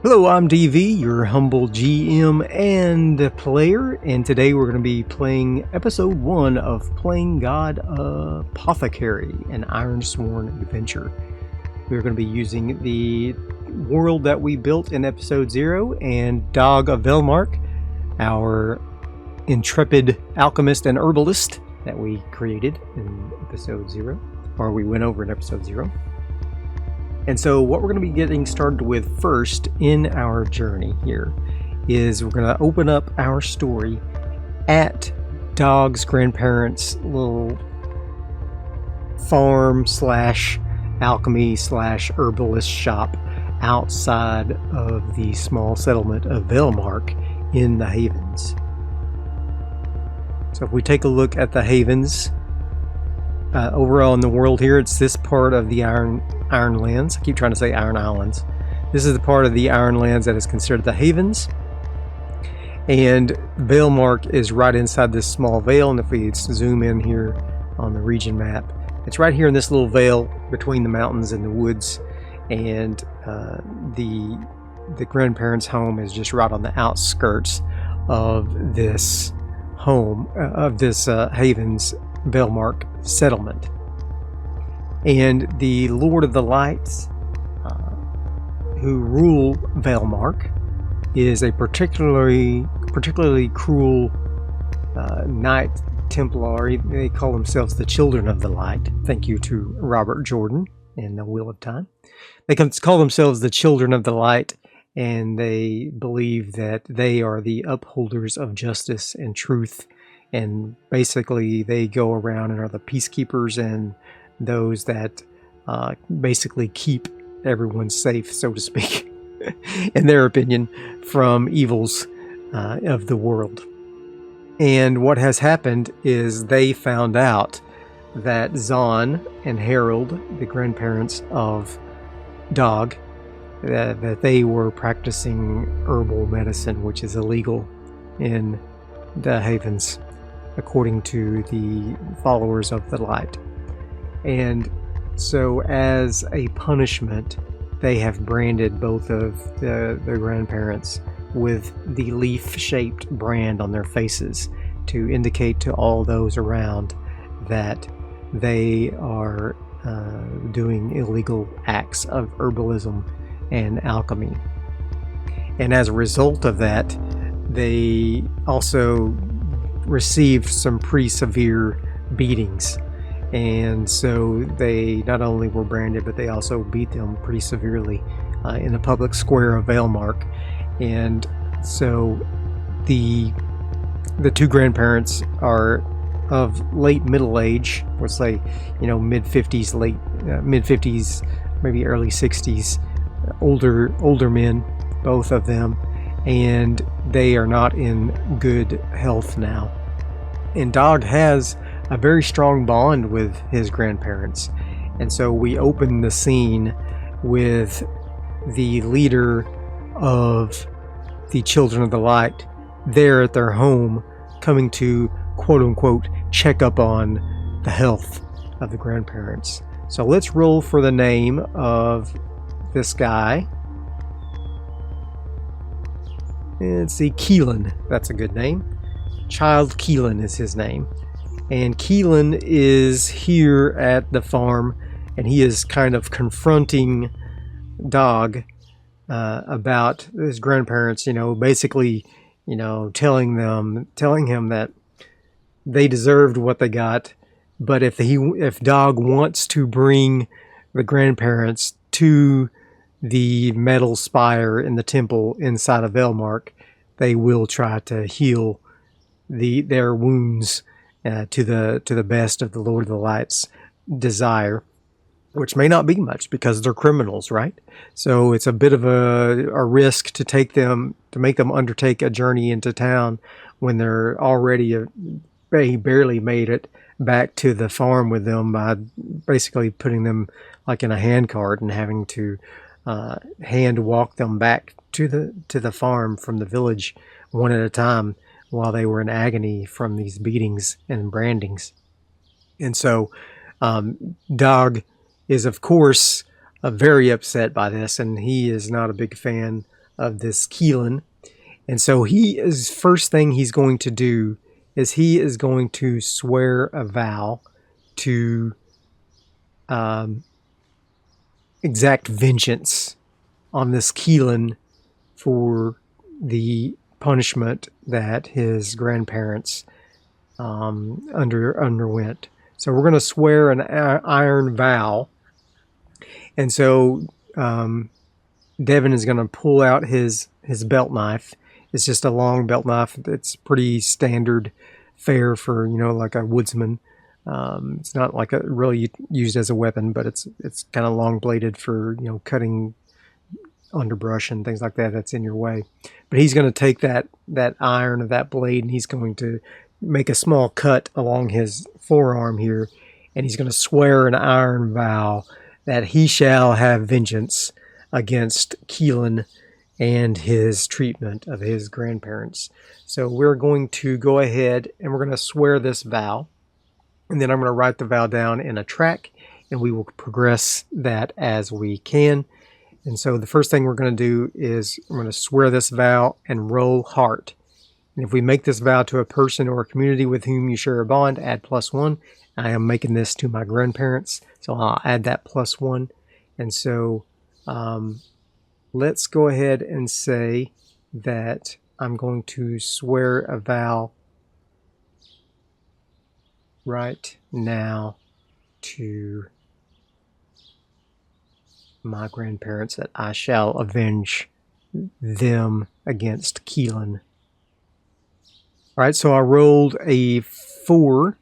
Hello, I'm DV, your humble GM and player, and today we're going to be playing episode 1 of playing God Apothecary, an Ironsworn adventure. We're going to be using the world that we built in episode 0 and Dag of Elmar, our intrepid alchemist and herbalist that we created in episode 0, or we went over in episode 0. And so what we're going to be getting started with first in our journey here is we're going to open up our story at Dag's grandparents' little farm slash alchemy slash herbalist shop outside of the small settlement of Valemark in the Havens. So if we take a look at the Havens, overall in the world here, it's this part of the Ironlands. I keep trying to say Iron Islands. This is the part of the Ironlands that is considered the Havens. And Valemark is right inside this small vale. And if we zoom in here on the region map, it's right here in this little vale between the mountains and the woods. And the grandparents' home is just right on the outskirts of this home, of this Havens Valemark settlement. And the Lord of the Lights, who rule Valemark, is a particularly cruel Knight Templar. They call themselves the Children of the Light. Thank you to Robert Jordan in The Wheel of Time. They call themselves the Children of the Light, and they believe that they are the upholders of justice and truth. And basically, they go around and are the peacekeepers and those that basically keep everyone safe, so to speak, in their opinion, from evils of the world. And what has happened is they found out that Zahn and Harold, the grandparents of Dag, that they were practicing herbal medicine, which is illegal in the Havens, according to the followers of the light. And so as a punishment, they have branded both of the grandparents with the leaf-shaped brand on their faces to indicate to all those around that they are doing illegal acts of herbalism and alchemy. And as a result of that, they also received some pretty severe beatings. And so they not only were branded, but they also beat them pretty severely in the public square of Valemark. And so the two grandparents are of late middle age, let's say, mid-50s, mid-50s, maybe early 60s, older men, both of them, and they are not in good health now. And Dag has a very strong bond with his grandparents. And so we open the scene with the leader of the Children of the Light there at their home, coming to quote-unquote check up on the health of the grandparents. So let's roll for the name of this guy. Let's see, Keelan. That's a good name. Child Keelan is his name. And Keelan is here at the farm, and he is kind of confronting Dag about his grandparents, basically, telling him that they deserved what they got, but if Dag wants to bring the grandparents to the metal spire in the temple inside of Valemark, they will try to heal their wounds to the best of the Lord of the Light's desire, which may not be much because they're criminals, right? So it's a bit of a risk to make them undertake a journey into town when they're already barely made it back to the farm with them by basically putting them like in a handcart and having to hand walk them back to the farm from the village one at a time while they were in agony from these beatings and brandings. And so Dag is, of course, very upset by this, and he is not a big fan of this Keelan. And so first thing he's going to do is he is going to swear a vow to exact vengeance on this Keelan for the punishment that his grandparents underwent. So we're going to swear an iron vow. And so Devin is going to pull out his belt knife. It's just a long belt knife. It's pretty standard fare for, like a woodsman. It's not like really used as a weapon, but it's kind of long bladed for, cutting underbrush and things like that that's in your way. But he's going to take that iron of that blade, and he's going to make a small cut along his forearm here, and he's going to swear an iron vow that he shall have vengeance against Keelan and his treatment of his grandparents. So we're going to go ahead and we're going to swear this vow, and then I'm going to write the vow down in a track, and we will progress that as we can. And so the first thing we're going to do is I'm going to swear this vow and roll heart. And if we make this vow to a person or a community with whom you share a bond, add +1. I am making this to my grandparents, so I'll add that +1. And so let's go ahead and say that I'm going to swear a vow right now to my grandparents that I shall avenge them against Keelan. All right, so I rolled a 4,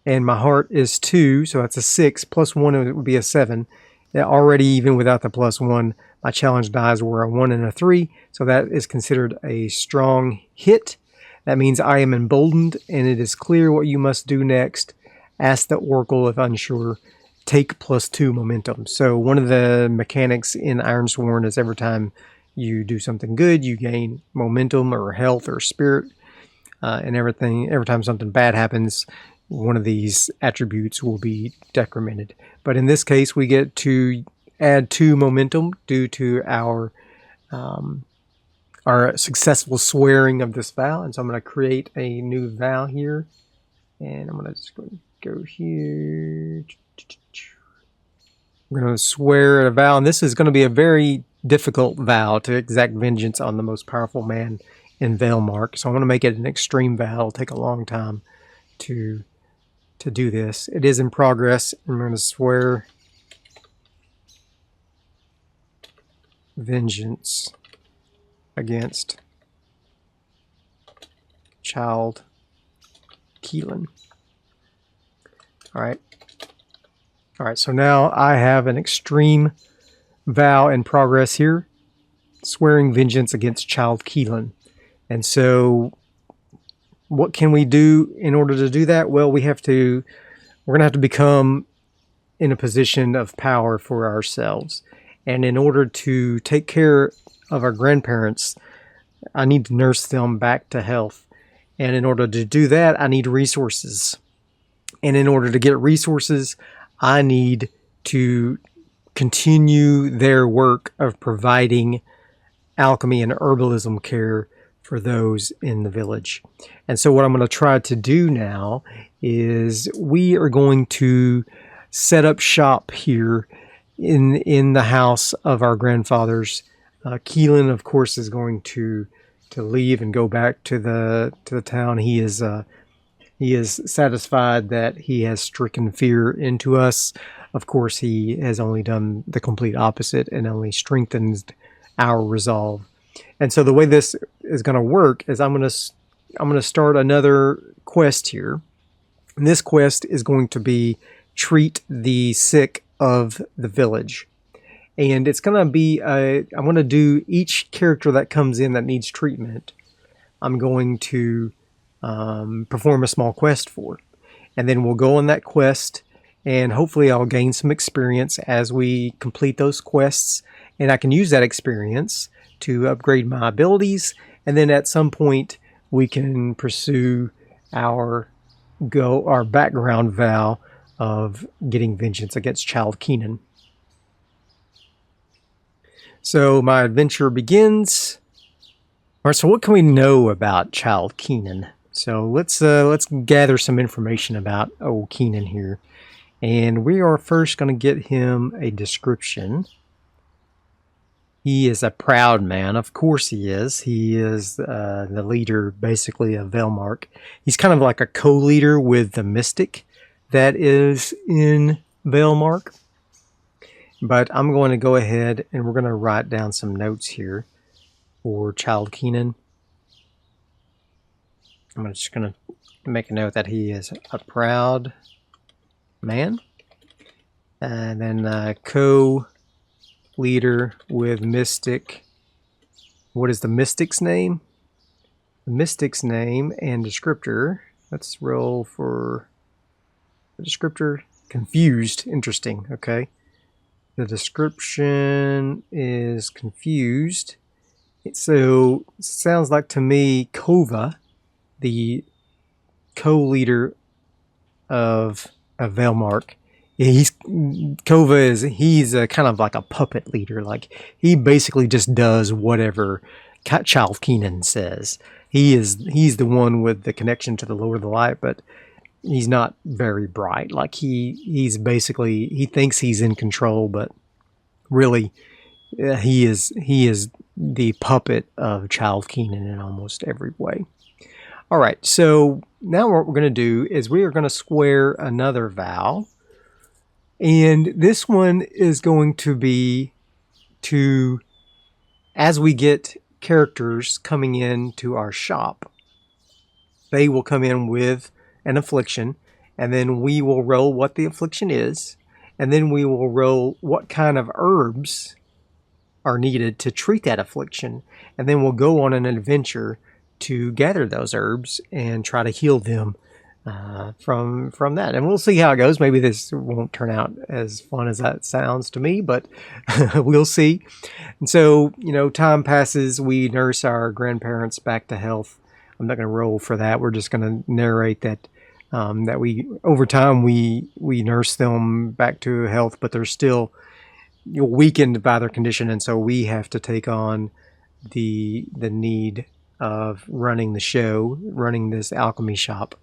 and my heart is 2, so that's a 6. +1 it would be a 7. That already, even without the +1, my challenge dies were a 1 and a 3, so that is considered a strong hit. That means I am emboldened, and it is clear what you must do next. Ask the Oracle if unsure. Take +2 momentum. So one of the mechanics in Ironsworn is every time you do something good, you gain momentum or health or spirit. And every time something bad happens, one of these attributes will be decremented. But in this case, we get to add 2 momentum due to our successful swearing of this vow. And so I'm going to create a new vow here. And I'm going to just go here. We're going to swear a vow. And this is going to be a very difficult vow to exact vengeance on the most powerful man in Valemark. So I'm going to make it an extreme vow. It'll take a long time to do this. It is in progress. I'm going to swear vengeance against Child Keelan. All right, so now I have an extreme vow in progress here, swearing vengeance against Child Keelan. And so what can we do in order to do that? Well, we're going to have to become in a position of power for ourselves. And in order to take care of our grandparents, I need to nurse them back to health. And in order to do that, I need resources. And in order to get resources, I need to continue their work of providing alchemy and herbalism care for those in the village. And so what I'm going to try to do now is we are going to set up shop here in the house of our grandfathers. Keelan, of course, is going to leave and go back to the town. He is satisfied that he has stricken fear into us. Of course, he has only done the complete opposite and only strengthens our resolve. And so the way this is going to work is I'm going to start another quest here. And this quest is going to be treat the sick of the village. And it's going to be, I want to do each character that comes in that needs treatment, I'm going to perform a small quest for. And then we'll go on that quest, and hopefully I'll gain some experience as we complete those quests. And I can use that experience to upgrade my abilities. And then at some point we can pursue our background vow of getting vengeance against Child Keelan. So my adventure begins. All right, so what can we know about Child Keelan? So let's gather some information about old Keelan here. And we are first going to get him a description. He is a proud man. Of course he is. He is the leader, basically, of Valemark. He's kind of like a co-leader with the mystic that is in Valemark. But I'm going to go ahead and we're going to write down some notes here for Child Keelan. I'm just going to make a note that he is a proud man. And then co-leader with mystic. What is the mystic's name? The mystic's name and descriptor. Let's roll for the descriptor. Confused. Interesting. Okay. The description is confused. So it sounds like to me Kova, the co-leader of Valemark. He's kind of like a puppet leader. Like he basically just does whatever Child Keelan says. He's the one with the connection to the Lord of the Light, but he's not very bright. Like he thinks he's in control, but really he is the puppet of Child Keelan in almost every way. All right, so now what we're going to do is we are going to square another vow. And this one is going to be as we get characters coming into our shop, they will come in with an affliction, and then we will roll what the affliction is, and then we will roll what kind of herbs are needed to treat that affliction, and then we'll go on an adventure to gather those herbs and try to heal them from that. And we'll see how it goes. Maybe this won't turn out as fun as that sounds to me, but we'll see. And so, time passes. We nurse our grandparents back to health. I'm not going to roll for that. We're just going to narrate that over time we nurse them back to health, but they're still weakened by their condition, and so we have to take on the need of running the show, running this alchemy shop.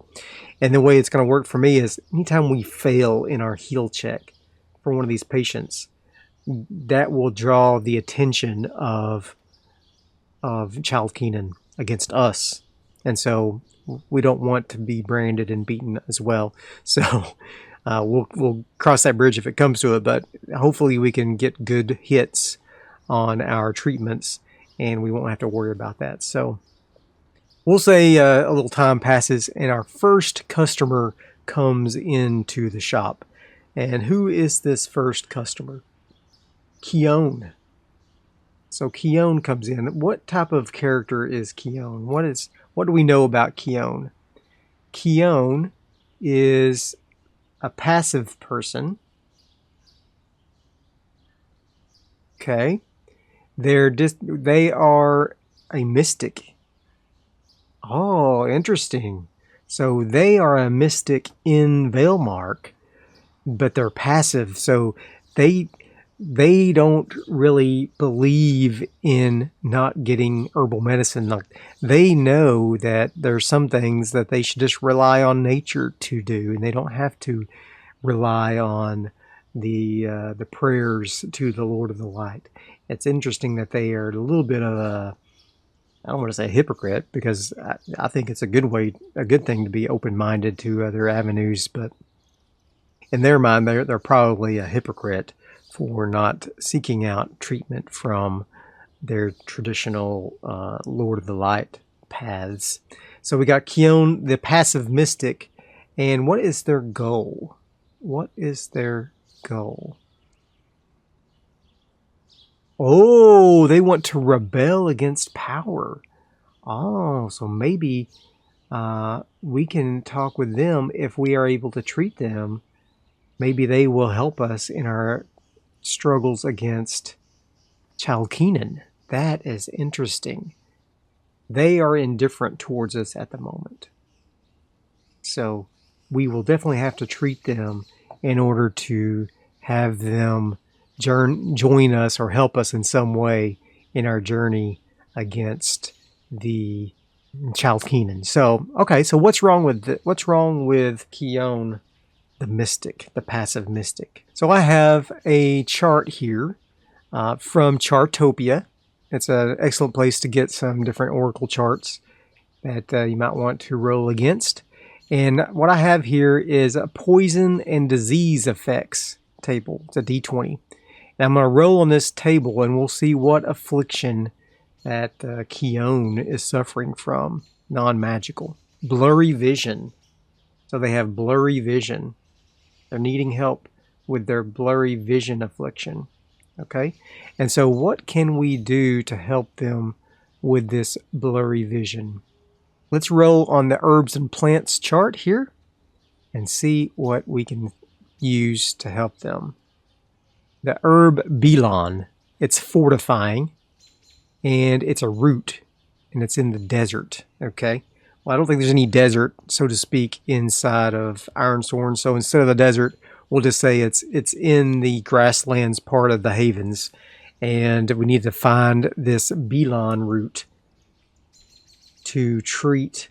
And the way it's going to work for me is anytime we fail in our heal check for one of these patients, that will draw the attention of Child Keelan against us. And so we don't want to be branded and beaten as well. So we'll cross that bridge if it comes to it, but hopefully we can get good hits on our treatments and we won't have to worry about that. So we'll say a little time passes and our first customer comes into the shop. And who is this first customer? Kione. So Kione comes in. What type of character is Kione? What do we know about Kione? Kione is a passive person. Okay. They are a mystic. Oh, interesting. So they are a mystic in Valemark, but they're passive. So they don't really believe in not getting herbal medicine. Like, they know that there's some things that they should just rely on nature to do, and they don't have to rely on the prayers to the Lord of the Light. It's interesting that they are a little bit of a, I don't want to say hypocrite, because I think it's a good thing to be open-minded to other avenues, but in their mind, they're probably a hypocrite for not seeking out treatment from their traditional Lord of the Light paths. So we got Kione, the passive mystic, and what is their goal? What is their goal? Oh, they want to rebel against power. Oh, so maybe we can talk with them if we are able to treat them. Maybe they will help us in our struggles against Child Keelan. That is interesting. They are indifferent towards us at the moment. So we will definitely have to treat them in order to have them join us or help us in some way in our journey against the Child Keelan. So, okay, so what's wrong with Kione, the mystic, the passive mystic? So I have a chart here from Chartopia. It's an excellent place to get some different oracle charts that you might want to roll against. And what I have here is a poison and disease effects table. It's a D20. And I'm going to roll on this table and we'll see what affliction that Kione is suffering from, non-magical. Blurry vision. So they have blurry vision. They're needing help with their blurry vision affliction. Okay? And so what can we do to help them with this blurry vision? Let's roll on the herbs and plants chart here and see what we can use to help them. The herb belan, it's fortifying, and it's a root, and it's in the desert, okay? Well, I don't think there's any desert, so to speak, inside of Ironsworn, so instead of the desert, we'll just say it's in the grasslands part of the havens, and we need to find this belan root to treat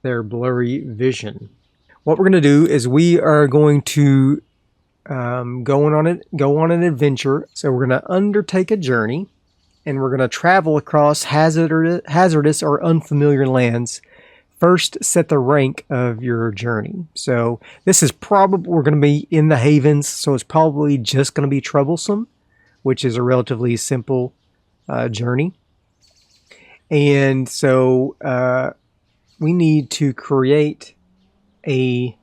their blurry vision. What we're going to do is we are going to go on an adventure. So we're going to undertake a journey, and we're going to travel across hazardous or unfamiliar lands. First, set the rank of your journey. So this is probably, we're going to be in the havens, so it's probably just going to be troublesome, which is a relatively simple journey. And so we need to create a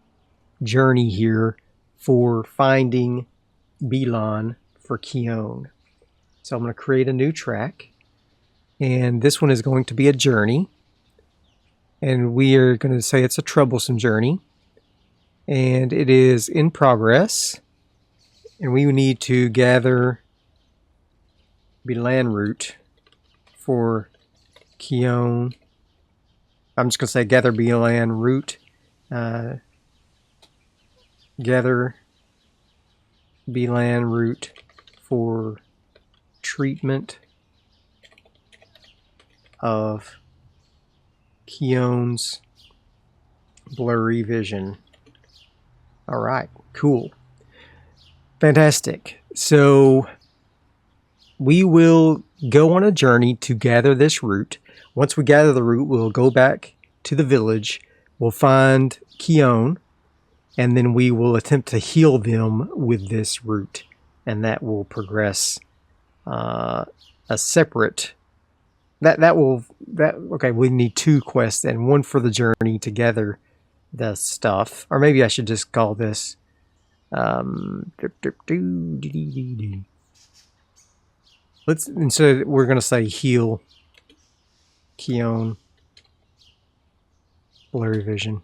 journey here for finding belan for Kione. So I'm going to create a new track, and this one is going to be a journey, and we are going to say it's a troublesome journey, and it is in progress, and we need to gather belan root for Kione. I'm just going to say gather belan root. Gather belan root for treatment of Kione's blurry vision. All right, cool. Fantastic. So we will go on a journey to gather this root. Once we gather the root, we'll go back to the village. We'll find Kione, and then we will attempt to heal them with this root, and that will progress a separate. Okay, we need 2 quests and 1 for the journey to gather the stuff, or maybe I should just call this. Instead we're gonna say heal Kione blurry vision.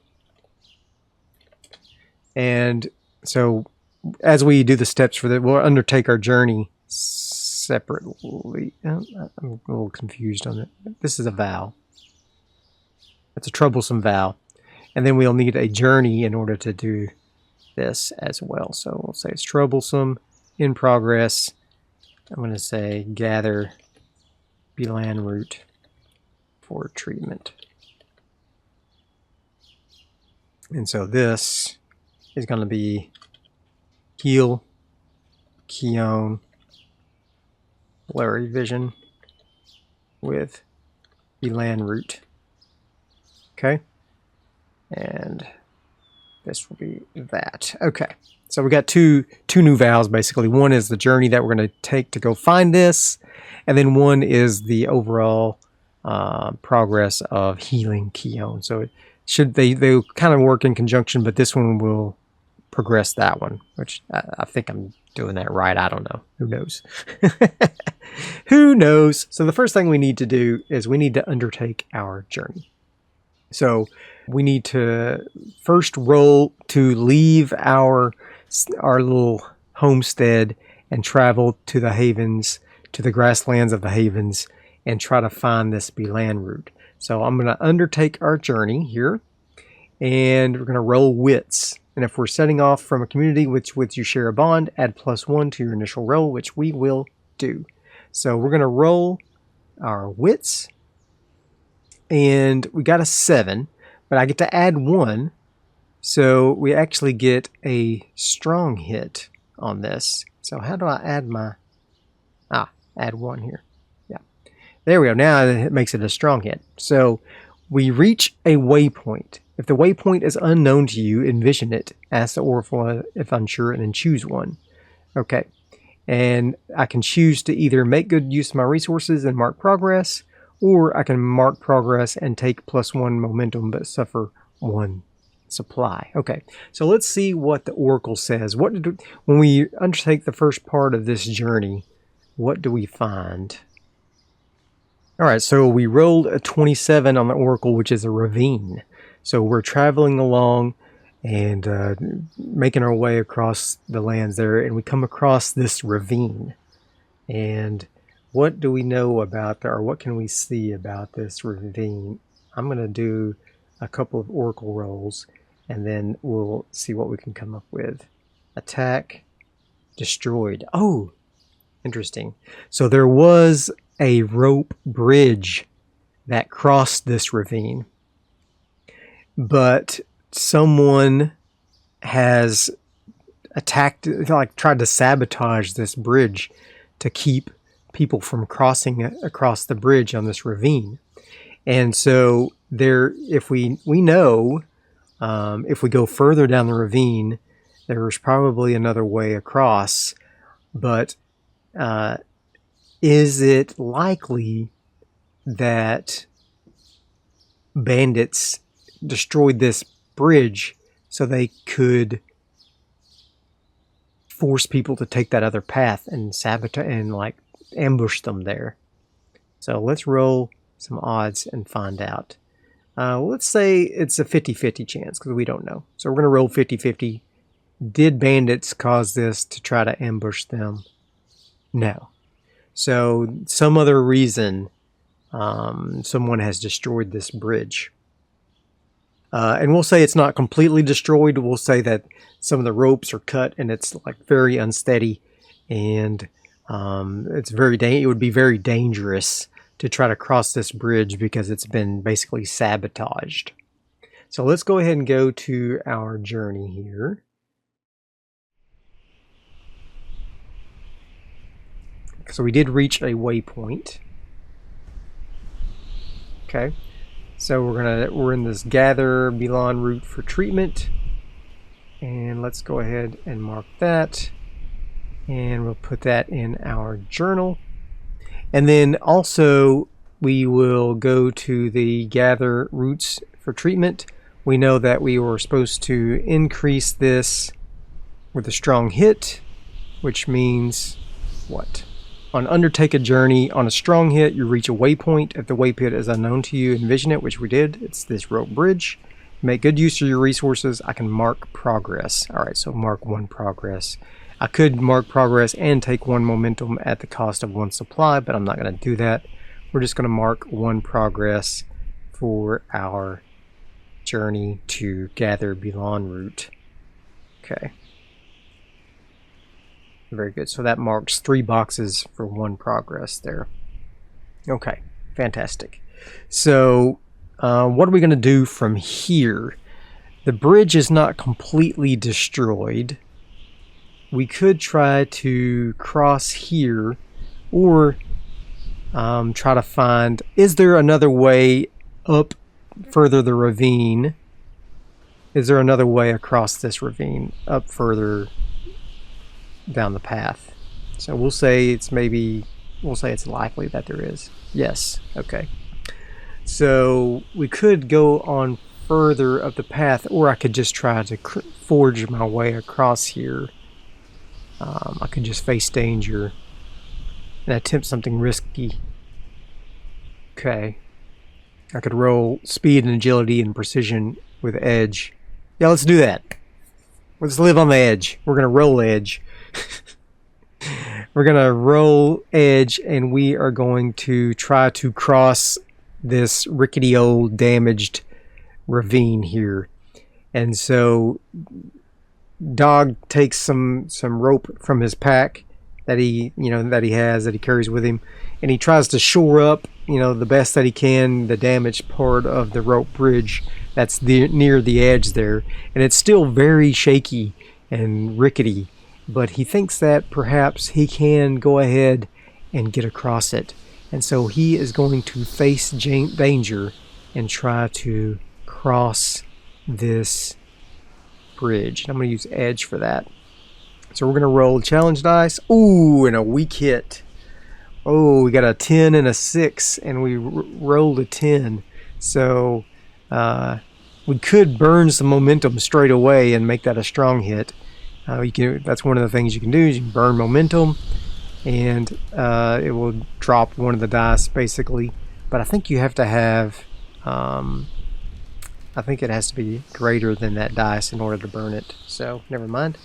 And so as we do the steps for that, we'll undertake our journey separately. I'm a little confused on it. This is a vow. It's a troublesome vow. And then we'll need a journey in order to do this as well. So we'll say it's troublesome, in progress. I'm going to say gather belan root for treatment. And so this is going to be heal Kione blurry vision with belan root. Okay. And this will be that. Okay. So we got two new vows basically. One is the journey that we're going to take to go find this, and then one is the overall progress of healing Kione. So it should they kind of work in conjunction, but this one will progress that one, which I think I'm doing that right. I don't know. Who knows? Who knows? So the first thing we need to do is we need to undertake our journey. So we need to first roll to leave our little homestead and travel to the havens, to the grasslands of the havens, and try to find this belan root. So I'm going to undertake our journey here, and we're going to roll wits. And if we're setting off from a community with which you share a bond, add +1 to your initial roll, which we will do. So we're going to roll our wits. And we got a 7, but I get to add 1. So we actually get a strong hit on this. So how do I add my... add 1 here. Yeah. There we go. Now it makes it a strong hit. So we reach a waypoint. If the waypoint is unknown to you, envision it. Ask the oracle if unsure, and then choose one. Okay. And I can choose to either make good use of my resources and mark progress, or I can mark progress and take +1 momentum but suffer 1 supply. Okay, so let's see what the oracle says. When we undertake the first part of this journey, what do we find? All right, so we rolled a 27 on the oracle, which is a ravine. So we're traveling along and making our way across the lands there, and we come across this ravine. And what do we know about or what can we see about this ravine? I'm going to do a couple of oracle rolls, and then we'll see what we can come up with. Attack, destroyed. Oh, interesting. So there was a rope bridge that crossed this ravine, but someone has attacked, like tried to sabotage this bridge to keep people from crossing across the bridge on this ravine. And so there, if we know, if we go further down the ravine, there's probably another way across, but is it likely that bandits destroyed this bridge so they could force people to take that other path and sabotage and like ambush them there? So let's roll some odds and find out. Let's say it's a 50-50 chance because we don't know. So we're going to roll 50-50. Did bandits cause this to try to ambush them? No. So some other reason someone has destroyed this bridge. And we'll say it's not completely destroyed. We'll say that some of the ropes are cut and it's like very unsteady, and it would be very dangerous to try to cross this bridge because it's been basically sabotaged. So let's go ahead and go to our journey here. So we did reach a waypoint. Okay. So we're in this gather belan route for treatment. And let's go ahead and mark that. And we'll put that in our journal. And then also we will go to the gather routes for treatment. We know that we were supposed to increase this with a strong hit, which means what? On undertake a journey, on a strong hit, you reach a waypoint. If the waypoint is unknown to you, envision it, which we did. It's this rope bridge. Make good use of your resources. I can mark progress. All right, so mark 1 progress. I could mark progress and take 1 momentum at the cost of 1 supply, but I'm not going to do that. We're just going to mark 1 progress for our journey to gather belan route. Okay. Very good. So that marks 3 boxes for 1 progress there. Okay, fantastic. So what are we going to do from here? The bridge is not completely destroyed. We could try to cross here, or try to find, is there another way up further the ravine? Is there another way across this ravine up further down the path? So we'll say it's likely that there is. Yes. Okay. So we could go on further up the path, or I could just try to forge my way across here. I could just face danger and attempt something risky. Okay. I could roll speed and agility and precision with edge. Yeah, let's do that. Let's live on the edge. We're going to roll edge. We're going to roll edge, and we are going to try to cross this rickety old damaged ravine here. And so Dog takes some rope from his pack that he carries with him, and he tries to shore up, the best that he can, the damaged part of the rope bridge that's near the edge there, and it's still very shaky and rickety, but he thinks that perhaps he can go ahead and get across it, and so he is going to face danger and try to cross this bridge. I'm going to use edge for that. So we're going to roll challenge dice. Ooh, and a weak hit. Oh, we got a 10 and a 6, and we rolled a 10. So we could burn some momentum straight away and make that a strong hit. That's one of the things you can do, is you can burn momentum, and it will drop one of the dice basically. But I think you have to have, I think it has to be greater than that dice in order to burn it. So never mind.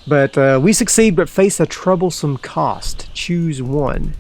But we succeed, but face a troublesome cost. Choose one.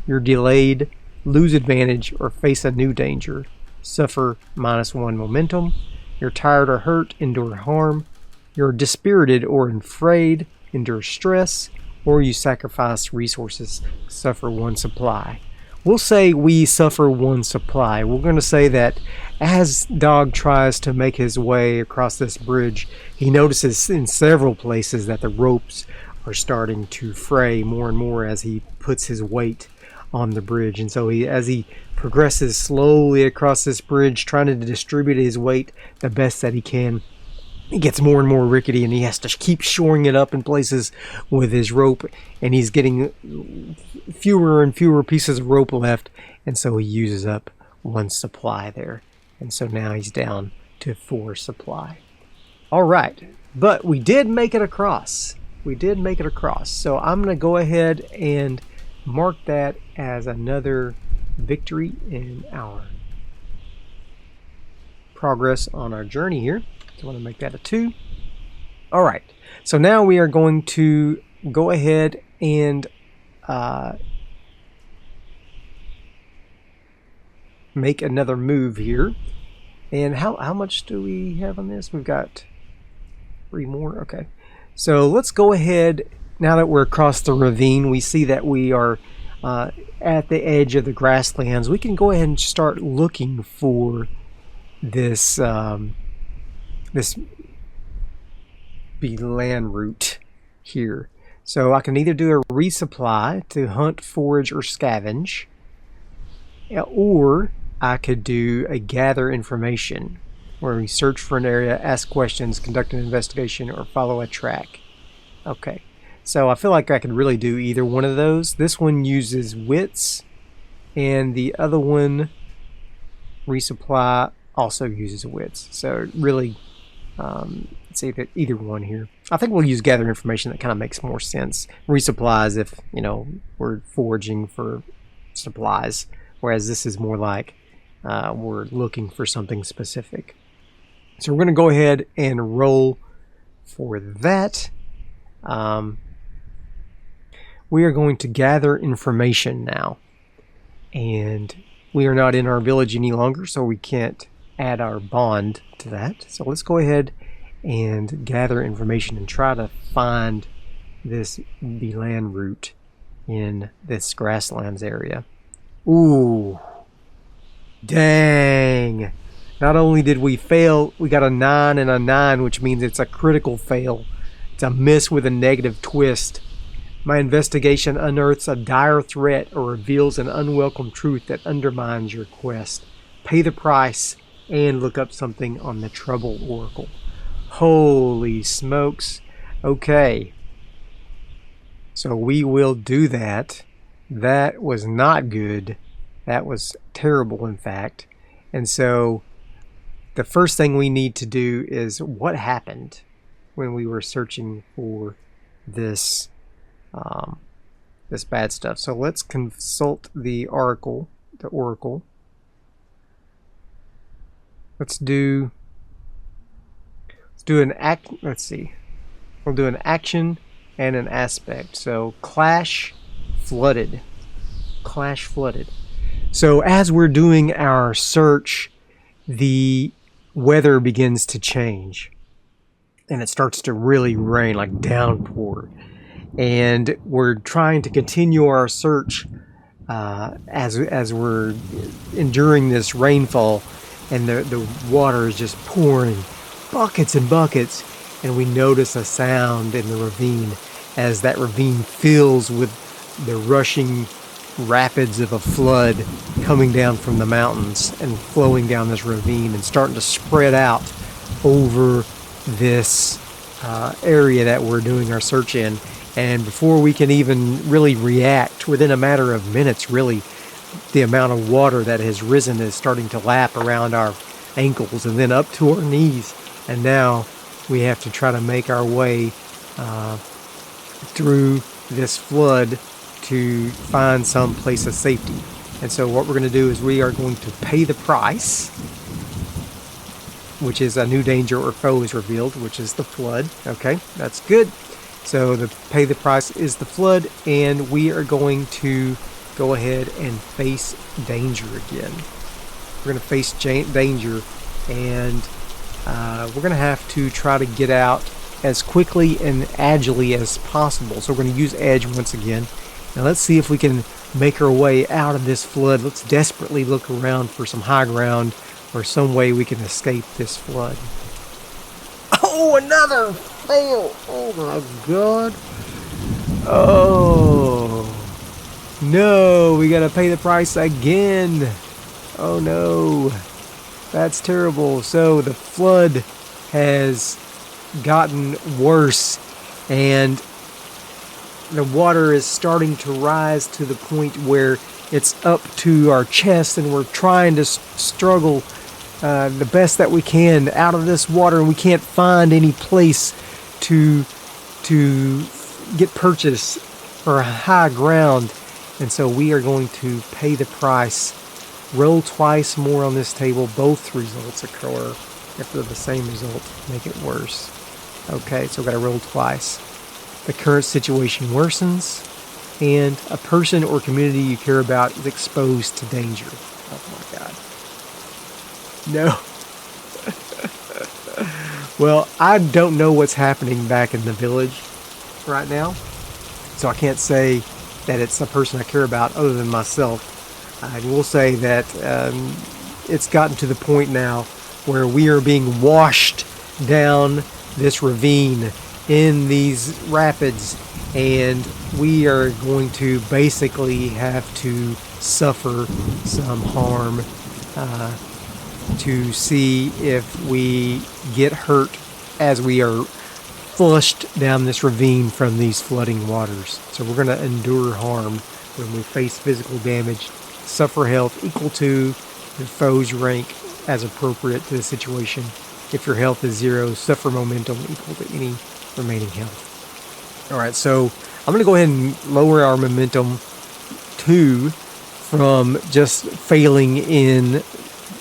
You're delayed, lose advantage, or face a new danger. Suffer -1 momentum. You're tired or hurt, endure harm. You're dispirited or afraid, endure stress. Or you sacrifice resources, suffer 1 supply. We'll say we suffer 1 supply. We're going to say that as Dog tries to make his way across this bridge, he notices in several places that the ropes are starting to fray more and more as he puts his weight on the bridge. And so as he progresses slowly across this bridge, trying to distribute his weight the best that he can, it gets more and more rickety, and he has to keep shoring it up in places with his rope, and he's getting fewer and fewer pieces of rope left, and so he uses up 1 supply there, and so now he's down to 4 supply. All right, but we did make it across. So I'm going to go ahead and mark that as another victory in our progress on our journey here. So I want to make that a 2. All right, so now we are going to go ahead and make another move here. And how much do we have on this? We've got 3 more. Okay, so let's go ahead. Now that we're across the ravine, we see that we are at the edge of the grasslands. We can go ahead and start looking for this this belan root here. So I can either do a resupply to hunt, forage, or scavenge, or I could do a gather information, where we search for an area, ask questions, conduct an investigation, or follow a track. Okay, so I feel like I could really do either one of those. This one uses wits, and the other one, resupply, also uses wits. So really, let's see either one here. I think we'll use gather information. That kind of makes more sense. Resupplies if we're foraging for supplies, whereas this is more like we're looking for something specific. So we're going to go ahead and roll for that. We are going to gather information now, and we are not in our village any longer, so we can't add our bond to that. So let's go ahead and gather information and try to find this belan root in this grasslands area. Ooh, dang. Not only did we fail, we got a 9 and a 9, which means it's a critical fail. It's a miss with a negative twist. My investigation unearths a dire threat or reveals an unwelcome truth that undermines your quest. Pay the price and look up something on the Trouble Oracle. Holy smokes. Okay. So we will do that. That was not good. That was terrible, in fact. And so the first thing we need to do is what happened when we were searching for this this bad stuff. So let's consult the oracle. Let's do an act. Let's see. We'll do an action and an aspect. So clash flooded. So as we're doing our search, the weather begins to change. and it starts to really rain, like downpour. And we're trying to continue our search as we're enduring this rainfall, and the water is just pouring buckets and buckets, and we notice a sound in the ravine as that ravine fills with the rushing rapids of a flood coming down from the mountains and flowing down this ravine and starting to spread out over this area that we're doing our search in. And before we can even really react, within a matter of minutes, really, the amount of water that has risen is starting to lap around our ankles and then up to our knees. And now we have to try to make our way through this flood to find some place of safety. And so what we're going to do is we are going to pay the price, which is a new danger or foe is revealed, which is the flood. Okay, that's good. So the pay the price is the flood, and we are going to go ahead and face danger again. We're going to face danger, and we're going to have to try to get out as quickly and agilely as possible. So we're going to use edge once again. Now let's see if we can make our way out of this flood. Let's desperately look around for some high ground or some way we can escape this flood. Oh, another fail! Oh my god. Oh no, we gotta pay the price again. Oh no, that's terrible. So the flood has gotten worse, and the water is starting to rise to the point where it's up to our chest, and we're trying to struggle the best that we can out of this water, and we can't find any place to get purchase or high ground. And so we are going to pay the price. Roll twice more on this table. Both results occur. If they're the same result, make it worse. Okay, so we've got to roll twice. The current situation worsens, and a person or community you care about is exposed to danger. Oh my god. No. Well, I don't know what's happening back in the village right now, so I can't say that it's a person I care about other than myself. I will say that it's gotten to the point now where we are being washed down this ravine in these rapids, and we are going to basically have to suffer some harm to see if we get hurt as we are flushed down this ravine from these flooding waters. So we're going to endure harm when we face physical damage, suffer health equal to your foe's rank as appropriate to the situation. If your health is 0, suffer momentum equal to any remaining health. Alright, so I'm going to go ahead and lower our momentum 2 from just failing in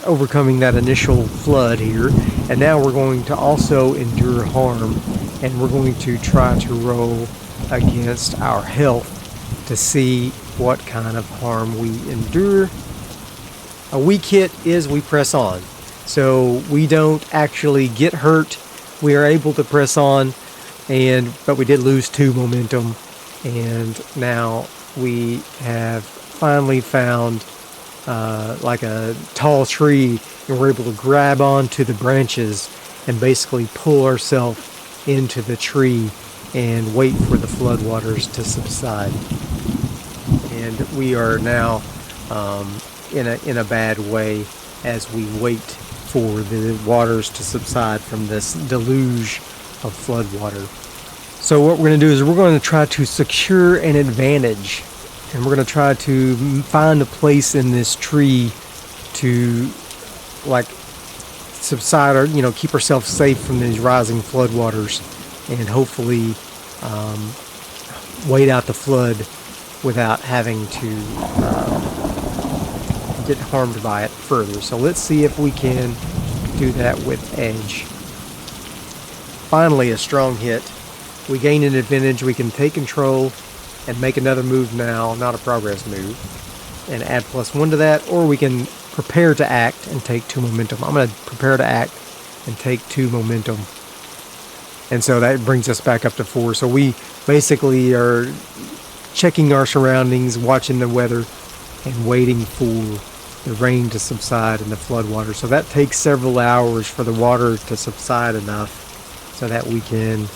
overcoming that initial flood here, and now we're going to also endure harm, and we're going to try to roll against our health to see what kind of harm we endure. A weak hit is we press on, so we don't actually get hurt. We are able to press on, but we did lose 2 momentum, and now we have finally found like a tall tree, and we're able to grab onto the branches and basically pull ourselves into the tree and wait for the floodwaters to subside. And we are now in a bad way as we wait for the waters to subside from this deluge of floodwater. So what we're going to do is we're going to try to secure an advantage, and we're going to try to find a place in this tree to like subside or keep ourselves safe from these rising floodwaters, and hopefully wait out the flood without having to get harmed by it further. So let's see if we can do that with edge. Finally, a strong hit. We gain an advantage. We can take control and make another move now, not a progress move, and add +1 to that, or we can prepare to act and take 2 momentum. I'm going to prepare to act and take 2 momentum. And so that brings us back up to 4. So we basically are checking our surroundings, watching the weather, and waiting for the rain to subside and the floodwater. So that takes several hours for the water to subside enough so that we can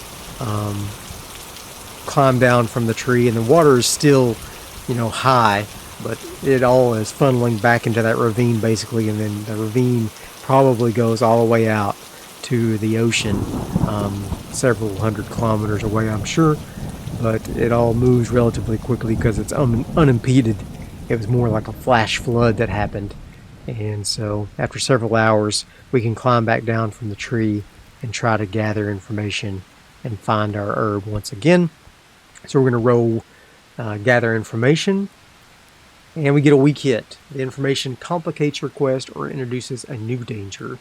climb down from the tree. And the water is still, high, but it all is funneling back into that ravine basically, and then the ravine probably goes all the way out to the ocean, several hundred kilometers away, I'm sure, but it all moves relatively quickly because it's unimpeded. It was more like a flash flood that happened, and so after several hours we can climb back down from the tree and try to gather information and find our herb once again. So we're going to roll gather information, and we get a weak hit. The information complicates your quest or introduces a new danger.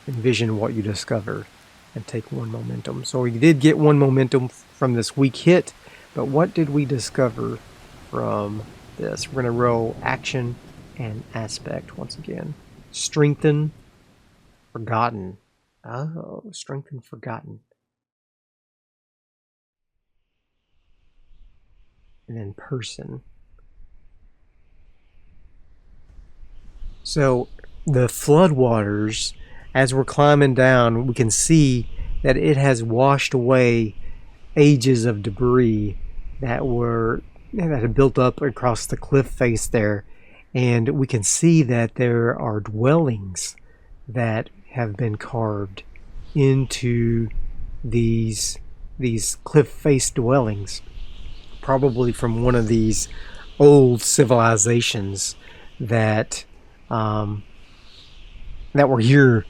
Envision what you discover and take 1 momentum. So we did get 1 momentum from this weak hit, but what did we discover from this? We're going to roll action and aspect once again. Strengthen, forgotten. Oh, strengthen, forgotten. And then person. So the floodwaters, as we're climbing down, we can see that it has washed away ages of debris that had built up across the cliff face there, and we can see that there are dwellings that have been carved into these cliff face dwellings, probably from one of these old civilizations that were here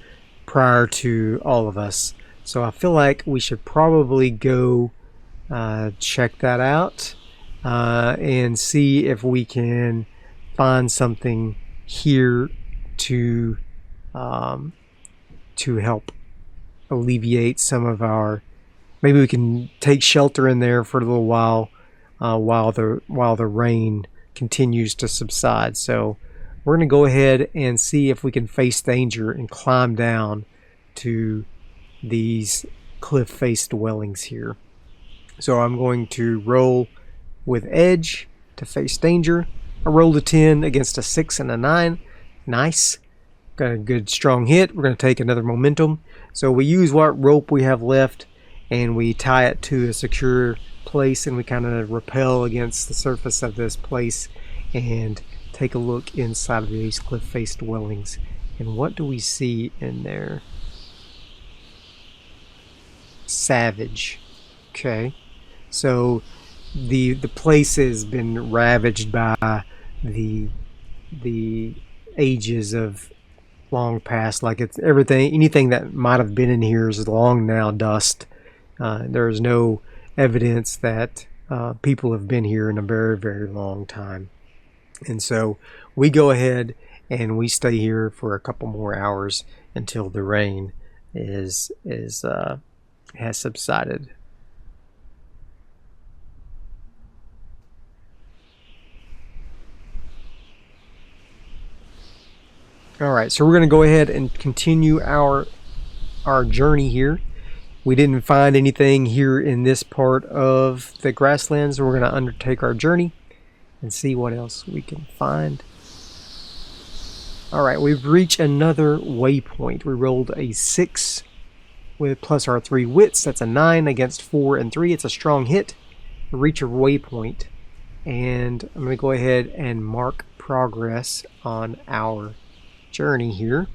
prior to all of us. So I feel like we should probably go check that out and see if we can find something here to help alleviate some of our. Maybe we can take shelter in there for a little while while the rain continues to subside. So we're going to go ahead and see if we can face danger and climb down to these cliff face dwellings here. So I'm going to roll with edge to face danger. I rolled a 10 against a 6 and a 9. Nice. Got a good strong hit. We're going to take another momentum. So we use what rope we have left and we tie it to a secure place, and we kind of rappel against the surface of this place and take a look inside of these cliff face dwellings. And what do we see in there? Savage. Okay. So the place has been ravaged by the ages of long past. Like it's anything that might have been in here is long now dust. There is no evidence that people have been here in a very, very long time. And so we go ahead and we stay here for a couple more hours until the rain has subsided. All right, so we're going to go ahead and continue our journey here. We didn't find anything here in this part of the grasslands. We're going to undertake our journey and see what else we can find. Alright, we've reached another waypoint. We rolled a 6 with plus our 3 wits. That's a 9 against 4 and 3. It's a strong hit. We reach a waypoint. And I'm going to go ahead and mark progress on our journey here.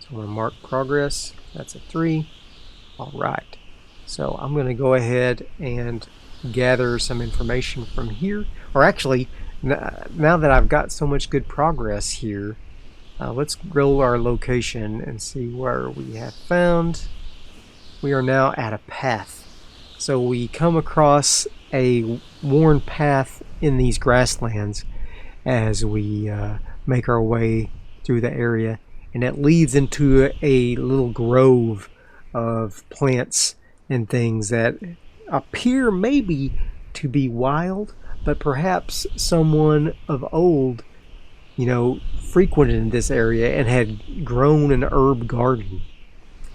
So I'm going to mark progress. That's a 3. Alright. So I'm going to go ahead and gather some information from here, or actually now that I've got so much good progress here, let's roll our location and see where we have found. We are now at a path, so we come across a worn path in these grasslands as we make our way through the area, and it leads into a little grove of plants and things that appear maybe to be wild, but perhaps someone of old, frequented this area and had grown an herb garden.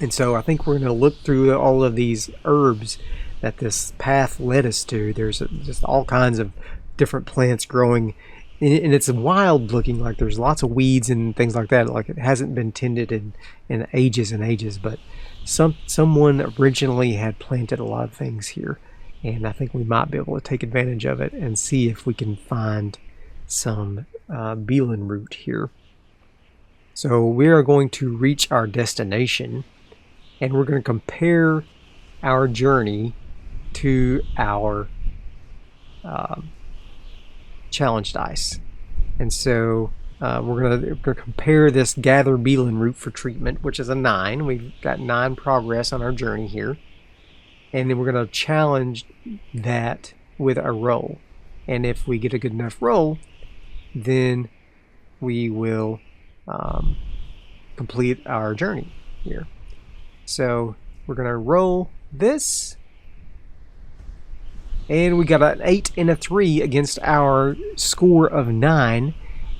And so I think we're going to look through all of these herbs that this path led us to. There's just all kinds of different plants growing, and it's wild looking, like there's lots of weeds and things like that, like it hasn't been tended in ages and ages, but someone originally had planted a lot of things here, and I think we might be able to take advantage of it and see if we can find some belan root here. So we are going to reach our destination, and we're going to compare our journey to our challenge dice. And so we're going to compare this gather belan root for treatment, which is a 9. We've got 9 progress on our journey here. And then we're going to challenge that with a roll. And if we get a good enough roll, then we will complete our journey here. So we're going to roll this. And we got an 8 and a 3 against our score of 9.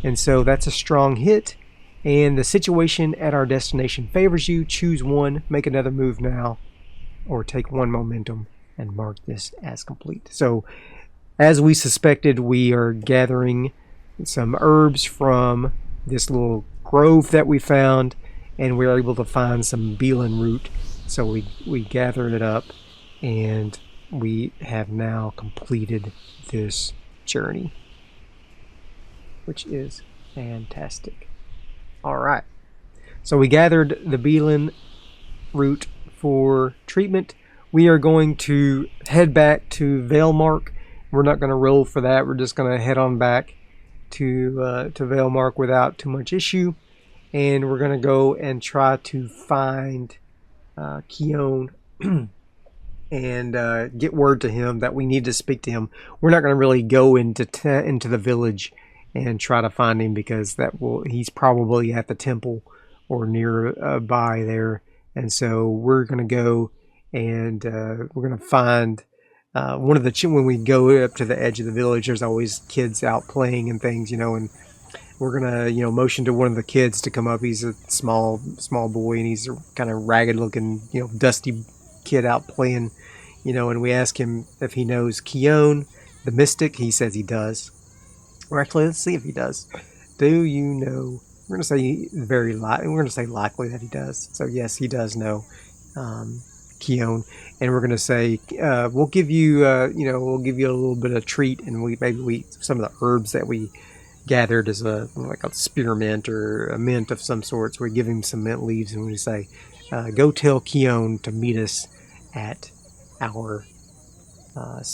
And so that's a strong hit. And the situation at our destination favors you. Choose one, make another move now, or take 1 momentum and mark this as complete. So as we suspected, we are gathering some herbs from this little grove that we found, and we were able to find some belan root. So we gathered it up, and we have now completed this journey, which is fantastic. All right, so we gathered the belan root for treatment. We are going to head back to Valemark. We're not going to roll for that. We're just going to head on back to Valemark without too much issue, and we're going to go and try to find Kione and get word to him that we need to speak to him. We're not going to really go into the village and try to find him, because he's probably at the temple or nearby there. And so we're going to go and we're going to find one of the when we go up to the edge of the village, there's always kids out playing and things, and we're going to, motion to one of the kids to come up. He's a small boy, and he's a kind of ragged looking, dusty kid out playing, and we ask him if he knows Kione, the mystic. He says he does. Or actually, let's see if he does. Do you know? We're going to say we're going to say likely that he does. So yes, he does know Kione, and we're going to say we'll give you we'll give you a little bit of treat, and maybe some of the herbs that we gathered as like a spearmint or a mint of some sort. So we give him some mint leaves, and we say, go tell Kione to meet us at our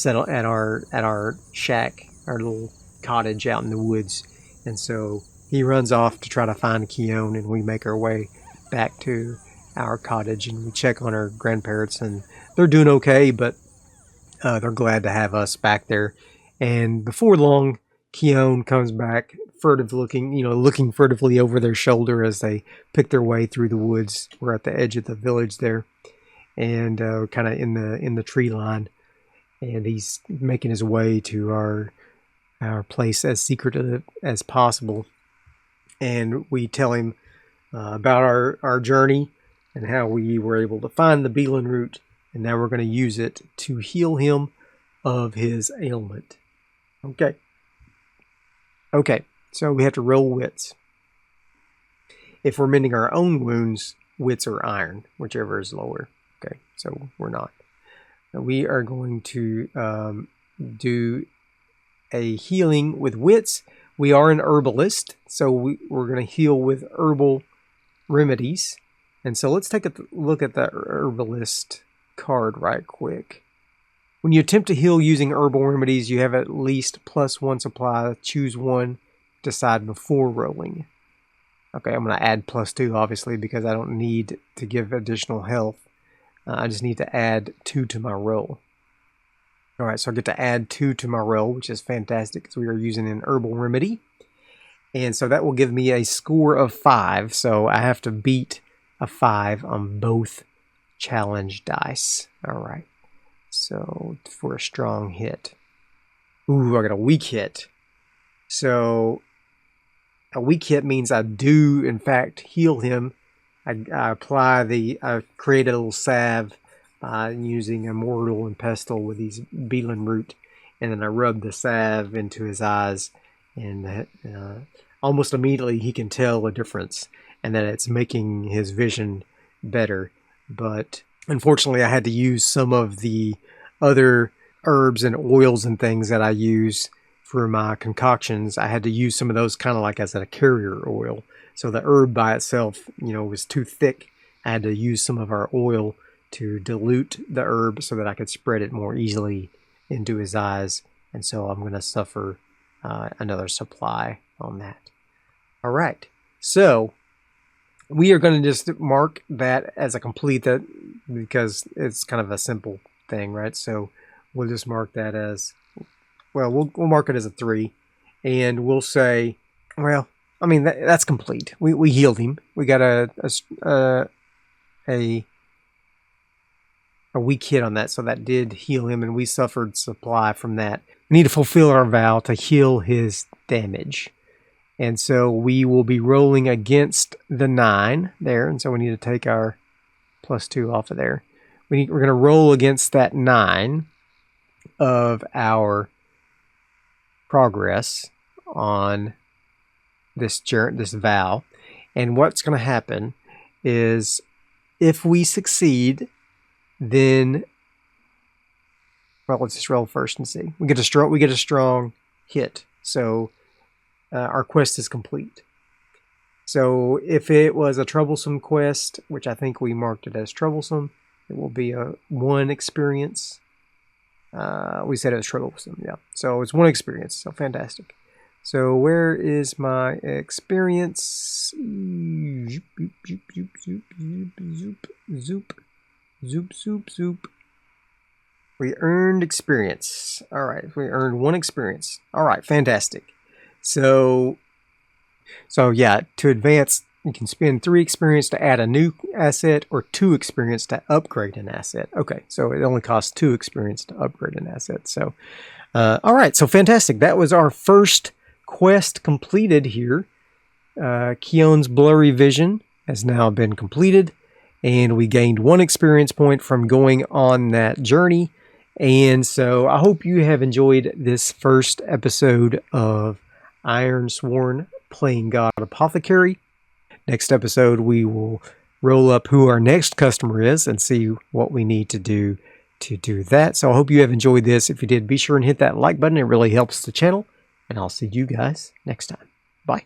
at our shack, our little cottage out in the woods. And so he runs off to try to find Kione, and we make our way back to our cottage, and we check on our grandparents, and they're doing okay, but they're glad to have us back there. And before long, Kione comes back, looking furtively over their shoulder as they pick their way through the woods. We're at the edge of the village there, and kind of in the tree line, and he's making his way to our place as secretive as possible. And we tell him about our journey and how we were able to find the belan root, and now we're going to use it to heal him of his ailment. Okay, so we have to roll wits. If we're mending our own wounds, wits or iron, whichever is lower. Okay, so we're not. We are going to do a healing with wits. We are an herbalist, so we're going to heal with herbal remedies. And so let's take a look at the herbalist card right quick. When you attempt to heal using herbal remedies, you have at least +1 supply. Choose one, decide before rolling. Okay, I'm going to add +2, obviously, because I don't need to give additional health. I just need to add 2 to my roll. Alright, so I get to add 2 to my roll, which is fantastic because we are using an herbal remedy. And so that will give me a score of 5. So I have to beat a 5 on both challenge dice. Alright, so for a strong hit. Ooh, I got a weak hit. So a weak hit means I do, in fact, heal him I create a little salve by using a mortal and pestle with these belan root, and then I rub the salve into his eyes, and almost immediately he can tell a difference, and that it's making his vision better. But unfortunately, I had to use some of the other herbs and oils and things that I use for my concoctions. I had to use some of those kind of like as a carrier oil. So the herb by itself, was too thick. I had to use some of our oil to dilute the herb so that I could spread it more easily into his eyes. And so I'm going to suffer another supply on that. All right. So we are going to just mark that as a complete, that because it's kind of a simple thing, right? So we'll just mark that as, well, we'll mark it as a 3, and we'll say, well, I mean, that's complete. We healed him. We got a weak hit on that, so that did heal him, and we suffered supply from that. We need to fulfill our vow to heal his damage. And so we will be rolling against the 9 there, and so we need to take our +2 off of there. We're going to roll against that 9 of our progress on this vow. And what's going to happen is, if we succeed, then, well, let's just roll first and see. We get a strong hit, so our quest is complete. So if it was a troublesome quest, which I think we marked it as troublesome, it will be a 1 experience. We said it was troublesome, yeah. So it's 1 experience, so fantastic. So where is my experience? Zoop. We earned experience. All right, we earned 1 experience. All right, fantastic. So yeah, to advance, you can spend 3 experience to add a new asset, or 2 experience to upgrade an asset. Okay, so it only costs 2 experience to upgrade an asset. So, all right, so fantastic. That was our first quest completed here. Kione's blurry vision has now been completed, and we gained 1 experience point from going on that journey. And so I hope you have enjoyed this first episode of Ironsworn playing God Apothecary. Next episode, we will roll up who our next customer is and see what we need to do that. So I hope you have enjoyed this. If you did, be sure and hit that like button. It really helps the channel. And I'll see you guys next time. Bye.